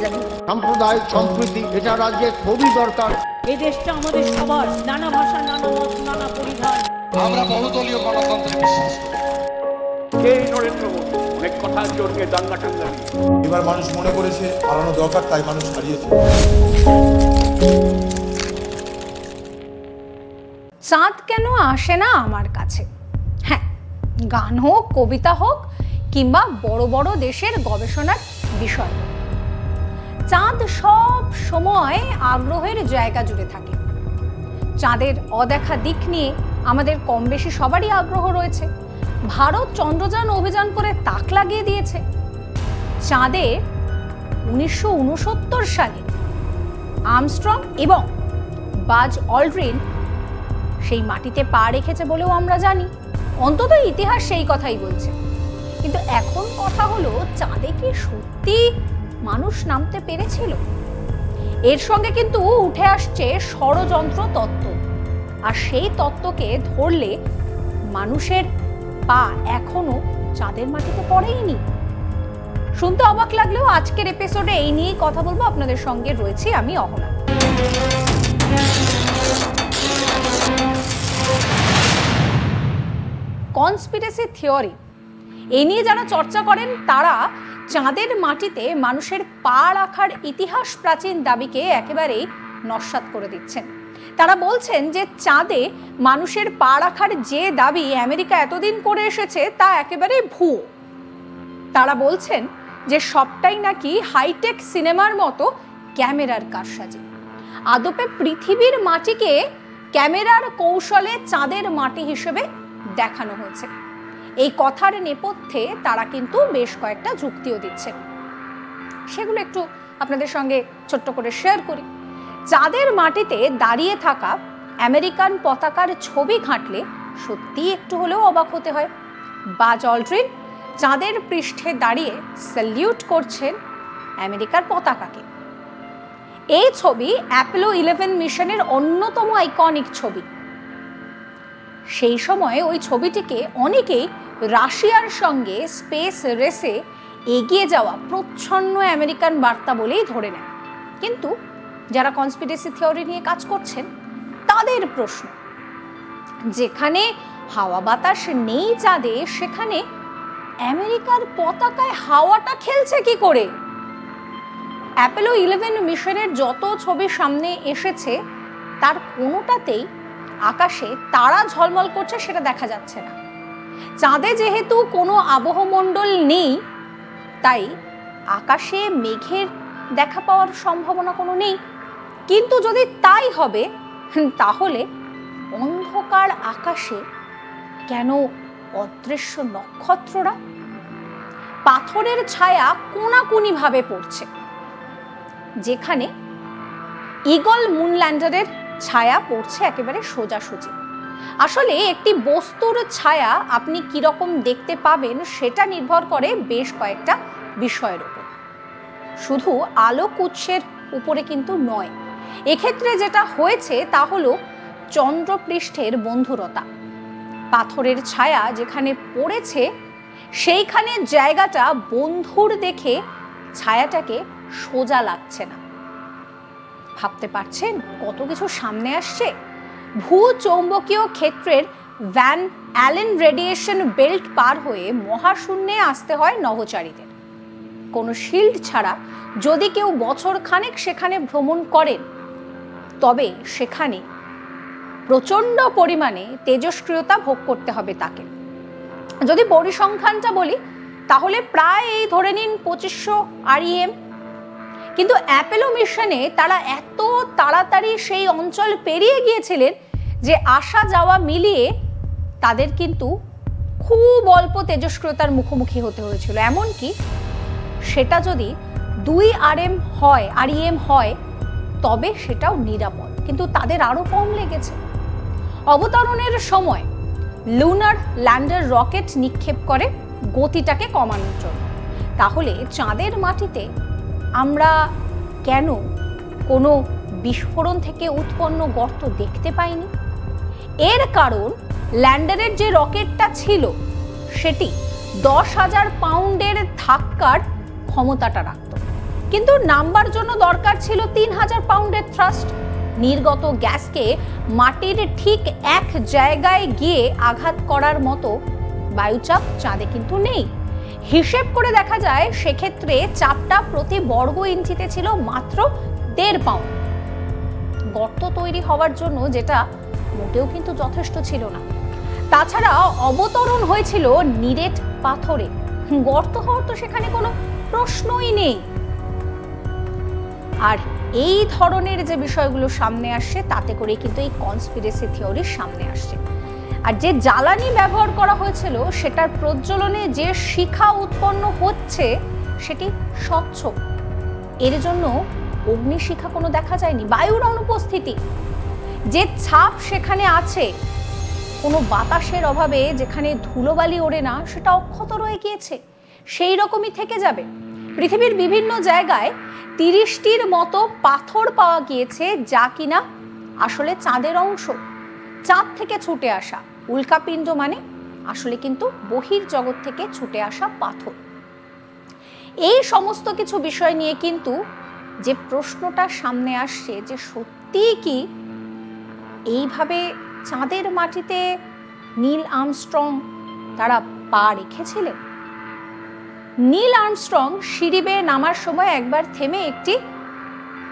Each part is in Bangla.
জানি। সাম্প্রদায়িক সম্প্রীতি এটা রাজ্যে খুবই দরকার। এই দেশটা আমাদের সবার, নানা ভাষা, নানা মত, নানা পরিধান। আমরা বহুদলীয় গণতন্ত্রে বিশ্বাস করি। এই নরেন্দ্র মোদী অনেক কথার জন্য দাঙ্গা টাঙ্গানি। এবার মানুষ মনে করেছে হারানো দরকার, তাই মানুষ হারিয়েছে। চাঁদ কেন আসে না আমার কাছে? হ্যাঁ, গান হোক, কবিতা হোক, কিংবা বড় বড় দেশের গবেষণার বিষয়, চাঁদ সব সময় আগ্রহের জায়গা জুড়ে থাকে। চাঁদের অদেখা দিক নিয়ে আমাদের কম বেশি সবারই আগ্রহ রয়েছে। ভারত চন্দ্রযান অভিযান করে তাক লাগিয়ে দিয়েছে। চাঁদে 1969 সালে আর্মস্ট্রং এবং বাজ অল্ড্রিন সেই মাটিতে পা রেখেছে বলেও আমরা জানি। অন্তত ইতিহাস সেই কথাই বলছে। কিন্তু এখন কথা হলো, চাঁদে কি সত্যি মানুষ নামতে পেরেছিল? এর সঙ্গে কিন্তু উঠে আসছে ষড়যন্ত্র তত্ত্ব। আর সেই তত্ত্বকে ধরলে মানুষের পা এখনো চাঁদের মাটিতে পড়েইনি। শুনতে অবাক লাগলেও আজকের এপিসোডে এই নিয়েই কথা বলবো। আপনাদের সঙ্গে রয়েছি আমি, অহনা। কনস্পিরেসি থিওরি এ নিয়ে যারা চর্চা করেন, তারা চাঁদের মাটিতে মানুষের পা রাখার ইতিহাস প্রাচীন দাবিকে একেবারেই নস্যাৎ করে দিচ্ছেন। তারা বলছেন যে চাঁদে মানুষের পা রাখার যে দাবি আমেরিকা এতদিন করে এসেছে তা একেবারে ভুয়ো। তারা বলছেন যে সবটাই নাকি হাইটেক সিনেমার মতো ক্যামেরার কারসাজি। আদপে পৃথিবীর মাটিকে ক্যামেরার কৌশলে চাঁদের মাটি হিসেবে দেখানো হয়েছে। এই কথার নেপথ্যে তারা কিন্তু বেশ কয়েকটা যুক্তিও দিচ্ছেন, সেগুলো একটু আপনাদের সঙ্গে ছোট্ট করে শেয়ার করি। চাঁদের মাটিতে দাঁড়িয়ে থাকা আমেরিকান পতাকার ছবি ঘাঁটলে সত্যি একটু হলেও অবাক হতে হয়। বাজ অল্ড্রিন চাঁদের পৃষ্ঠে দাঁড়িয়ে স্যালিউট করছেন আমেরিকার পতাকাকে। এই ছবি অ্যাপোলো 11 মিশনের অন্যতম আইকনিক ছবি। সেই সময় ওই ছবিটিকে অনেকেই রাশিয়ার সঙ্গে স্পেস রেসে এগিয়ে যাওয়া প্রচ্ছন্ন আমেরিকান বার্তা বলেই ধরে নেয়। কিন্তু যারা কনস্পিরেসি থিওরি নিয়ে কাজ করছেন তাদের প্রশ্ন, যেখানে হাওয়া বাতাস নেই চাঁদে, সেখানে আমেরিকার পতাকায় হাওয়াটা খেলছে কি করে? অ্যাপোলো 11 মিশনের যত ছবি সামনে এসেছে তার কোনোটাতেই আকাশে তারা ঝলমল করছে সেটা দেখা যাচ্ছে না। চাঁদে যেহেতু কোনো আবহমণ্ডল নেই, তাই আকাশে মেঘের দেখা পাওয়ার সম্ভাবনা কোনো নেই। কিন্তু যদি তাই হবে, তাহলে অন্ধকার আকাশে কেন অদৃশ্য নক্ষত্ররা? পাথরের ছায়া কোনাকুনি ভাবে পড়ছে, যেখানে ঈগল মুন ল্যান্ডারের ছায়া পড়ছে একেবারে সোজাসুজি। আসলে একটি বস্তুর ছায়া আপনি কিরকম দেখতে পাবেন সেটা নির্ভর করে বেশ কয়েকটা বিষয়ের উপর, শুধু আলোক উৎসের উপরে কিন্তু নয়। এক্ষেত্রে যেটা হয়েছে তা হলো চন্দ্রপৃষ্ঠের বন্ধুরতা। পাথরের ছায়া যেখানে পড়েছে সেইখানে জায়গাটা বন্ধুর দেখে ছায়াটাকে সোজা লাগছে না। ভাবতে পারছেন কত কিছু সামনে আসছে? ভূচৌম্বকীয় ক্ষেত্রের ভ্যান অ্যালেন রেডিয়েশন বেল্ট পার হয়ে মহাশূন্যে আসতে হয় নভোচারীদের। কোনো শিল্ড ছাড়া যদি কেউ বছর খানেক সেখানে ভ্রমণ করেন, তবে সেখানে প্রচণ্ড পরিমাণে তেজস্ক্রিয়তা ভোগ করতে হবে তাকে। যদি পরিসংখ্যানটা বলি তাহলে প্রায় এই ধরে নিন 2500 REM। কিন্তু অ্যাপোলো মিশনে তারা এত তাড়াতাড়ি সেই অঞ্চল পেরিয়ে গিয়েছিলেন যে আসা যাওয়া মিলিয়ে তাদের কিন্তু খুব অল্প তেজস্ক্রিয়তার মুখোমুখি হতে হয়েছিল। এমনকি সেটা যদি 2 REM হয় তবে সেটাও নিরাপদ, কিন্তু তাদের আরও কম লেগেছে। অবতরণের সময় লুনার ল্যান্ডার রকেট নিক্ষেপ করে গতিটাকে কমানোর জন্য। তাহলে চাঁদের মাটিতে আমরা কেন কোনো বিস্ফোরণ থেকে উৎপন্ন গর্ত দেখতে পাইনি? এর কারণ ল্যান্ডারের যে রকেটটা ছিল সেটি 10,000 পাউন্ডের ধাক্কার ক্ষমতাটা রাখত। কিন্তু নামবার জন্য দরকার ছিল 3000 পাউন্ডের থ্রাস্ট। নির্গত গ্যাসকে মাটির ঠিক এক জায়গায় গিয়ে আঘাত করার মতো বায়ুচাপ চাঁদে কিন্তু নেই। হিসেব করে দেখা যায় সেক্ষেত্রে চাপটা প্রতি বর্গ ইঞ্চিতে ছিল মাত্র 1.5 পাউন্ড। গর্ত তৈরি হওয়ার জন্য যেটা মোটেও কিন্তু যথেষ্ট ছিল না। তাছাড়া অবতরণ হয়েছিল নিরেট পাথরে, গর্ত হওয়ার তো সেখানে কোনো প্রশ্নই নেই। আর এই ধরনের যে বিষয়গুলো সামনে আসছে তাতে করে কিন্তু এই কনস্পিরেসি থিওরি সামনে আসছে। আর যে জ্বালানি ব্যবহার করা হয়েছিল সেটার প্রজ্বলনে যে শিখা উৎপন্ন হচ্ছে সেটি স্বচ্ছ, এর জন্য অগ্নিশিখা কোনো দেখা যায়নি। বায়ুর অনুপস্থিতি, যে ছাপ সেখানে আছে কোনো বাতাসের অভাবে যেখানে ধুলোবালি ওড়ে না সেটা অক্ষত রয়ে গিয়েছে, সেই রকমই থেকে যাবে। পৃথিবীর বিভিন্ন জায়গায় 30টির মতো পাথর পাওয়া গিয়েছে যা কিনা আসলে চাঁদের অংশ, চাঁদ থেকে ছুটে আসা। উল্কাপিণ্ড মানে আসলে কিন্তু বহির্জগৎ থেকে ছুটে আসা পাথর। এই সমস্ত কিছু বিষয় নিয়ে কিন্তু যে প্রশ্নটা সামনে আসছে যে সত্যিই কি এইভাবে চাঁদের মাটিতে নীল আর্মস্ট্রং তারা পা রেখেছিলেন? নীল আর্মস্ট্রং সিঁড়ি বেয়ে নামার সময় একবার থেমে একটি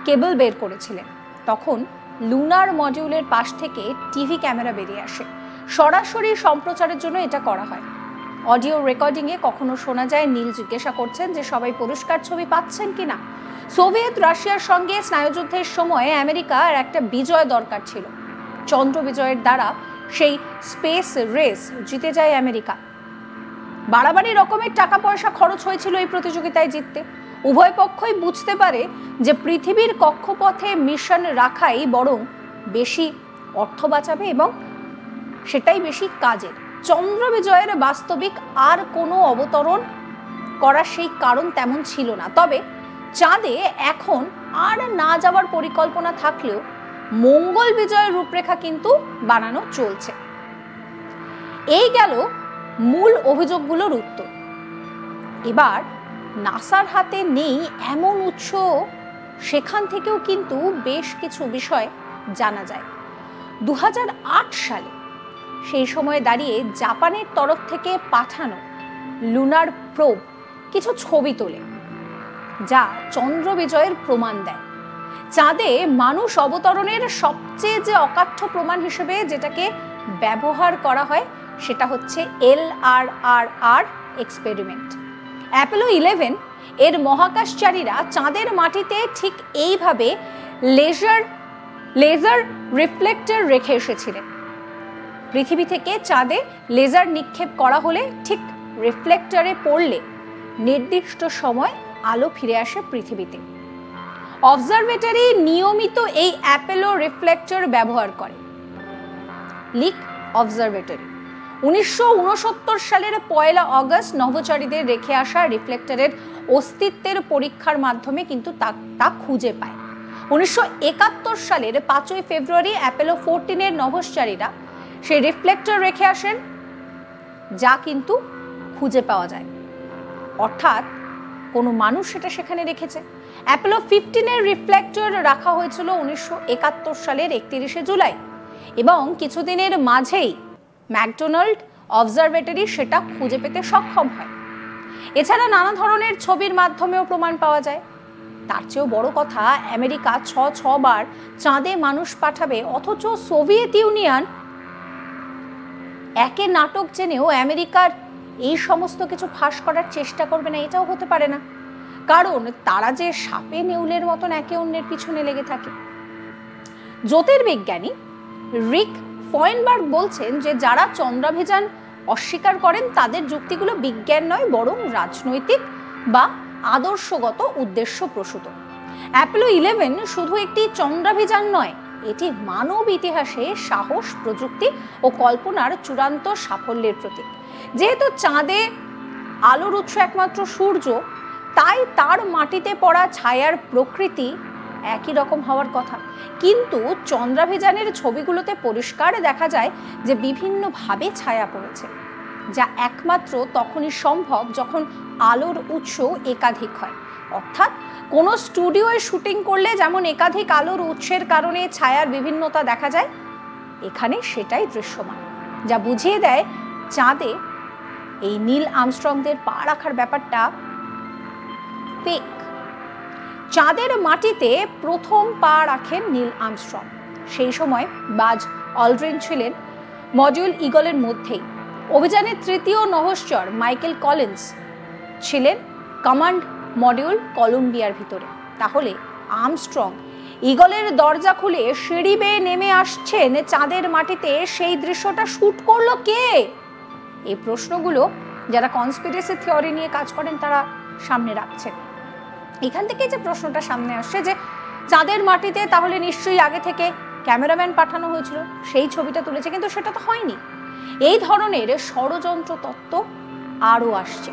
কেবল বের করেছিলেন। তখন লুনার মডিউলের পাশ থেকে টিভি ক্যামেরা বেরিয়ে আসে। সরাসরি সম্প্রচারের জন্য এটা করা হয়। অডিও রেকর্ডিংয়ে কখনো শোনা যায় নীল জিজ্ঞাসা করছেন যে সবাই পরিষ্কার ছবি পাচ্ছেন কিনা। সোভিয়েত রাশিয়ার সঙ্গে স্নায়ুযুদ্ধের সময় আমেরিকার একটা বিজয় দরকার ছিল। চন্দ্র বিজয়ের দ্বারা সেই স্পেস রেস জিতে যায় আমেরিকা। বাড়াবাড়ি রকমের টাকা পয়সা খরচ হয়েছিল এই প্রতিযোগিতায় জিততে। উভয় পক্ষই বুঝতে পারে যে পৃথিবীর কক্ষপথে মিশন রাখাই বরং বেশি অর্থ বাঁচাবে এবং সেটাই বেশি কাজের। চন্দ্র বিজয়ের বাস্তবিক আর কোনো অবতরণ করার সেই কারণ তেমন ছিল না। তবে চাঁদে এখন আর না যাওয়ার পরিকল্পনা থাকলেও মঙ্গল বিজয়ের রূপরেখা কিন্তু বানানো চলছে। এই গেল মূল অভিযোগগুলোর উত্তর। এবার নাসার হাতে নেই এমন উৎস, সেখান থেকেও কিন্তু বেশ কিছু বিষয় জানা যায়। 2008 সালে সেই সময় দাঁড়িয়ে জাপানের তরফ থেকে পাঠানো লুনার প্রোব কিছু ছবি তোলে যা চন্দ্র বিজয়ের প্রমাণ দেয়। চাঁদে মানুষ অবতরণের সবচেয়ে যে অকাঠ্য প্রমাণ হিসেবে যেটাকে ব্যবহার করা হয় সেটা হচ্ছে LRRR এক্সপেরিমেন্ট। অ্যাপোলো 11 এর মহাকাশচারীরা চাঁদের মাটিতে ঠিক এইভাবে লেজার রিফ্লেক্টর রেখে এসেছিলেন। পৃথিবী থেকে চাঁদে লেজার নিক্ষেপ করা হলে ঠিক রিফ্লেক্টরে পড়লে নির্দিষ্ট সময় আলো ফিরে আসে পৃথিবীতে। অবজারভেটরি নিয়মিত এই অ্যাপোলো রিফ্লেক্টর ব্যবহার করে। লিক অবজারভেটরি 1969 সালের 1 অগস্ট নভোচারীদের রেখে আসা রিফ্লেক্টরের অস্তিত্বের পরীক্ষার মাধ্যমে কিন্তু তা খুঁজে পায়। 1971 সালের 5 ফেব্রুয়ারি অ্যাপোলো 14 এর নভোচারীরা সেই রিফ্লেক্টর রেখে আসেন, যা কিন্তু খুঁজে পাওয়া যায়, অর্থাৎ কোনো মানুষ সেটা সেখানে রেখেছে। অ্যাপোলো 15 এর রিফ্লেক্টর রাখা হয়েছিল 1971 সালের 31 জুলাই এবং কিছুদিনের মাঝেই ম্যাকডোনাল্ড অবজারভেটরি সেটা খুঁজে পেতে সক্ষম হয়। এছাড়া নানা ধরনের ছবির মাধ্যমেও প্রমাণ পাওয়া যায়। তার চেয়েও বড় কথা, আমেরিকা 6 বার চাঁদে মানুষ পাঠাবে, অথচ সোভিয়েত ইউনিয়ন একে নাটক জেনেও আমেরিকার এই সমস্ত কিছু ফাঁস করার চেষ্টা করবে না, এটাও হতে পারে না। কারণ তারা যে সাপে নেউলের মতন একে অন্যের পিছনে লেগে থাকে। জ্যোতির্বিজ্ঞানী রিক ফয়েনবার্গ বলছেন যে যারা চন্দ্রাভিযান অস্বীকার করেন তাদের যুক্তিগুলো বিজ্ঞান নয় বরং রাজনৈতিক বা আদর্শগত উদ্দেশ্য প্রসূত। অ্যাপোলো 11 শুধু একটি চন্দ্রাভিযান নয়, এটি মানব ইতিহাসে সাহস, প্রযুক্তি ও কল্পনার চূড়ান্ত সাফল্যের প্রতীক। যেহেতু চাঁদে আলোর উৎস একমাত্র সূর্য, তাই তার মাটিতে পড়া ছায়ার প্রকৃতি একই রকম হওয়ার কথা। কিন্তু চন্দ্রাভিযানের ছবিগুলোতে পরিষ্কার দেখা যায় যে বিভিন্নভাবে ছায়া পড়েছে, যা একমাত্র তখনই সম্ভব যখন আলোর উৎস একাধিক হয়। অর্থাৎ কোনো স্টুডিওয়ে শুটিং করলে যেমন একাধিক আলোর উৎসের কারণে ছায়ার বিভিন্নতা দেখা যায়, এখানে সেটাই দৃশ্যমান, যা বুঝিয়ে দেয় চাঁদে এই নীল আর্মস্ট্রংদের পা রাখার ব্যাপারটা ফেক। চাঁদের মাটিতে প্রথম পা রাখেন নীল আর্মস্ট্রং। সেই সময় বাজ অলড্রিন ছিলেন মডিউল ইগলের মধ্যেই। অভিযানের তৃতীয় নহস্যর মাইকেল কলিন্স ছিলেন কমান্ড মডিউল কলম্বিয়ার ভিতরে। তাহলে আর্মস্ট্রং ইগলের দরজা খুলে সিঁড়ি বেয়ে নেমে আসছেন চাঁদের মাটিতে, সেই দৃশ্যটা শুট করলো কে? এই প্রশ্নগুলো যারা কনস্পিরেসি থিওরি নিয়ে কাজ করেন তারা সামনে রাখছেন। এখান থেকে যে প্রশ্নটা সামনে আসছে যে চাঁদের মাটিতে তাহলে নিশ্চয়ই আগে থেকে ক্যামেরাম্যান পাঠানো হয়েছিল, সেই ছবিটা তুলেছে, কিন্তু সেটা তো হয়নি। এই ধরনের ষড়যন্ত্র তত্ত্ব আরও আসছে।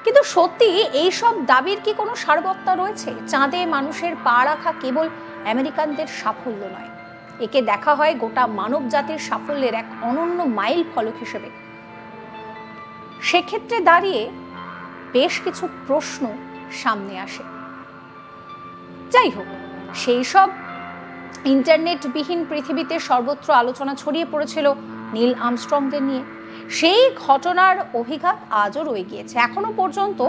কিন্তু সত্যি এইসব দাবির কি কোনো সারবত্তা রয়েছে? চাঁদে মানুষের পা রাখা কেবল আমেরিকানদের সাফল্য নয়, একে দেখা হয় গোটা মানব জাতির সাফল্যের এক অনন্য মাইল ফলক হিসেবে। সেক্ষেত্রে দাঁড়িয়ে বেশ কিছু প্রশ্ন সামনে আসে। যাই হোক, সেই সব ইন্টারনেটবিহীন পৃথিবীতে সর্বত্র আলোচনা ছড়িয়ে পড়েছিল নীল আর্মস্ট্রংদের নিয়ে। সেই ঘটনার অভিঘাত আজও রয়ে গিয়েছে। এখনো পর্যন্ত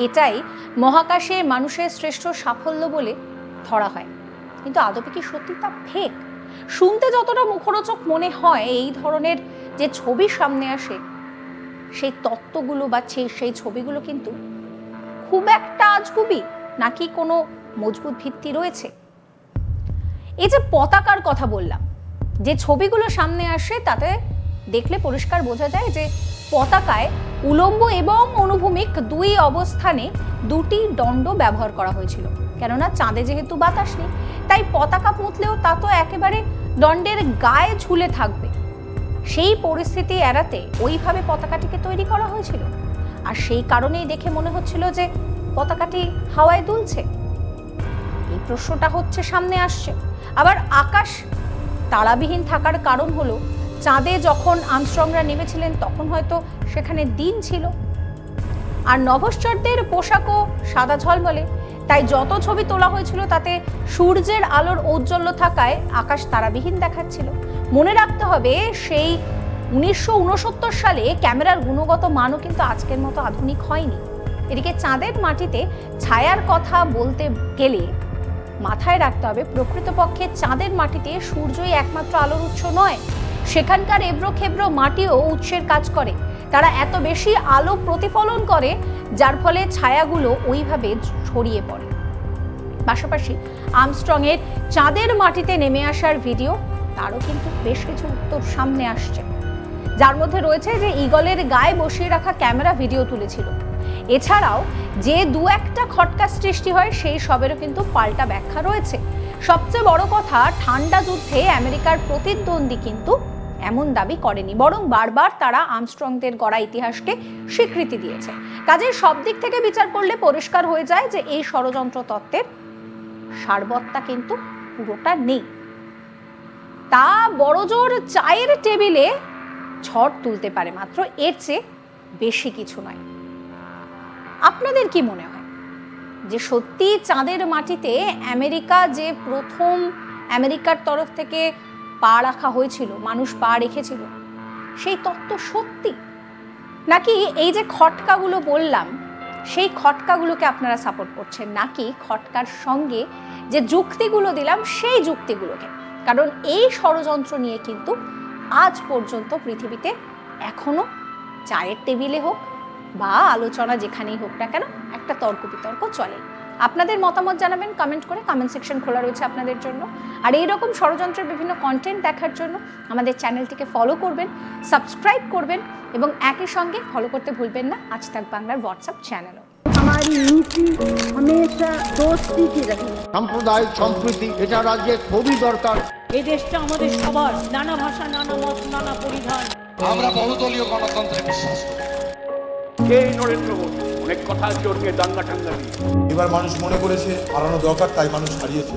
এটাই মহাকাশে মানুষের শ্রেষ্ঠ সাফল্য বলে ধরা হয়। কিন্তু আদপে কি সত্যি তা ফেক? শুনতে যতটা মুখরোচক মনে হয়, এই ধরনের যে ছবি সামনে আসে, সেই তত্ত্বগুলো বা সেই ছবিগুলো কিন্তু খুব একটা আজগুবি, নাকি কোনো মজবুত ভিত্তি রয়েছে? এই যে পতাকার কথা বললাম, যে ছবিগুলো সামনে আসে তাতে দেখলে পরিষ্কার বোঝা যায় যে পতাকায় উলম্ব এবং অনুভূমিক দুই অবস্থানে দুটি দণ্ড ব্যবহার করা হয়েছিল। কেননা চাঁদে যেহেতু বাতাস নেই, তাই পতাকা পুঁতলেও তা তো একেবারে দণ্ডের গায়ে ঝুলে থাকবে। সেই পরিস্থিতি এড়াতে ওইভাবে পতাকাটিকে তৈরি করা হয়েছিল। আর সেই কারণেই দেখে মনে হচ্ছিল যে পতাকাটি হাওয়ায় দুলছে। এই প্রশ্নটা হচ্ছে সামনে আসছে। আবার আকাশ তারাবিহীন থাকার কারণ হলো চাঁদে যখন আর্মস্ট্রংরা নেমেছিলেন তখন হয়তো সেখানে দিন ছিল, আর নভশ্চরদের পোশাকও সাদা ঝলমলে, তাই যত ছবি তোলা হয়েছিল তাতে সূর্যের আলোর ঔজ্জ্বল্য থাকায় আকাশ তারাবিহীন দেখাচ্ছিল। মনে রাখতে হবে, সেই 1969 সালে ক্যামেরার গুণগত মানও কিন্তু আজকের মতো আধুনিক হয়নি। এদিকে চাঁদের মাটিতে ছায়ার কথা বলতে গেলে মাথায় রাখতে হবে, প্রকৃতপক্ষে চাঁদের মাটিতে সূর্যই একমাত্র আলোর উৎস নয়। সেখানকার এবড়ো খেবড়ো মাটিও উৎসের কাজ করে। তারা এত বেশি আলো প্রতিফলন করে যার ফলে ছায়াগুলো ওইভাবে ছড়িয়ে পড়ে। পাশাপাশি আর্মস্ট্রং এর চাঁদের মাটিতে নেমে আসার ভিডিও, তারও কিন্তু বেশ কিছু উত্তর সামনে আসছে, যার মধ্যে রয়েছে যে ঈগলের গায়ে বসিয়ে রাখা ক্যামেরা ভিডিও তুলেছিল। এছাড়াও যে দু একটা খটকা সৃষ্টি হয় সেই সবেরও কিন্তু পাল্টা ব্যাখ্যা রয়েছে। সবচেয়ে বড় কথা, ঠান্ডা যুদ্ধে আমেরিকার প্রতিদ্বন্দ্বী কিন্তু এমন দাবি করেনি, বরং বারবার তারা আর্মস্ট্রংদের গড়া ইতিহাসকে স্বীকৃতি দিয়েছে। কাজেই সব দিক থেকে বিচার করলে পরিষ্কার হয়ে যায় যে এই ষড়যন্ত্র তত্ত্বের সারবত্তা কিন্তু পুরোটা নেই। তা বড়জোর চায়ের টেবিলে ঝড় তুলতে পারে মাত্র, এর চেয়ে বেশি কিছু নয়। আপনাদের কি মনে হয় যে সত্যি চাঁদের মাটিতে আমেরিকা যে প্রথম আমেরিকার তরফ থেকে পা রাখা হয়েছিল, মানুষ পা রেখেছিল, সেই তত্ত্ব সত্যি, নাকি এই যে খটকাগুলো বললাম সেই খটকাগুলোকে আপনারা সাপোর্ট করছেন, নাকি খটকার সঙ্গে যে যুক্তিগুলো দিলাম সেই যুক্তিগুলোকে? কারণ এই ষড়যন্ত্র নিয়ে কিন্তু আজ পর্যন্ত পৃথিবীতে এখনো চায়ের টেবিলে হোক বা আলোচনা যেখানেই হোক না কেন একটা তর্ক বিতর্ক চলে। আপনাদের মতামত জানাবেন কমেন্ট করে, কমেন্ট সেকশন খোলা রয়েছে আপনাদের জন্য। আর এইরকম ষড়যন্ত্রের বিভিন্ন কন্টেন্ট দেখার জন্য আমাদের চ্যানেলটিকে ফলো করবেন, সাবস্ক্রাইব করবেন এবং একই সঙ্গে ফলো করতে ভুলবেন না আজ তাক বাংলার হোয়াটসঅ্যাপ চ্যানেলও। हमारी नीति हमेशा दोस्ती की रही। সাম্প্রদায়িক সম্প্রীতি এটা রাজ্যে খুবই দরকার। এই দেশটা আমাদের সবার, নানা ভাষা, নানা মত, নানা পরিধান। আমরা বহুদলীয় গণতন্ত্রে বিশ্বাস করি। সেই নরেন্দ্র মোদী অনেক কথা জড়িয়ে দাঙ্গা টাঙ্গা দিয়ে এবার মানুষ মনে করেছে হারানো দরকার, তাই মানুষ হারিয়েছে।